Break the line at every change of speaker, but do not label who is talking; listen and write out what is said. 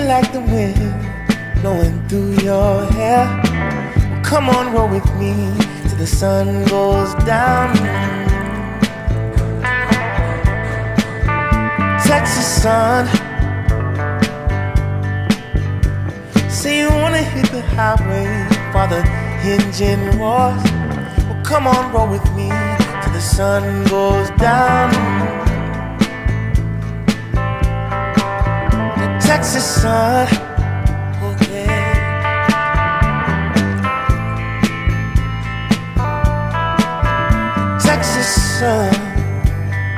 feel like the wind blowing through your hair. Well, come on, roll with me till the sun goes down. Texas sun, say you wanna hit the highway while the engine roars. Well, come on, roll with me till the sun goes down. The Texas sun, oh yeah. Texas sun.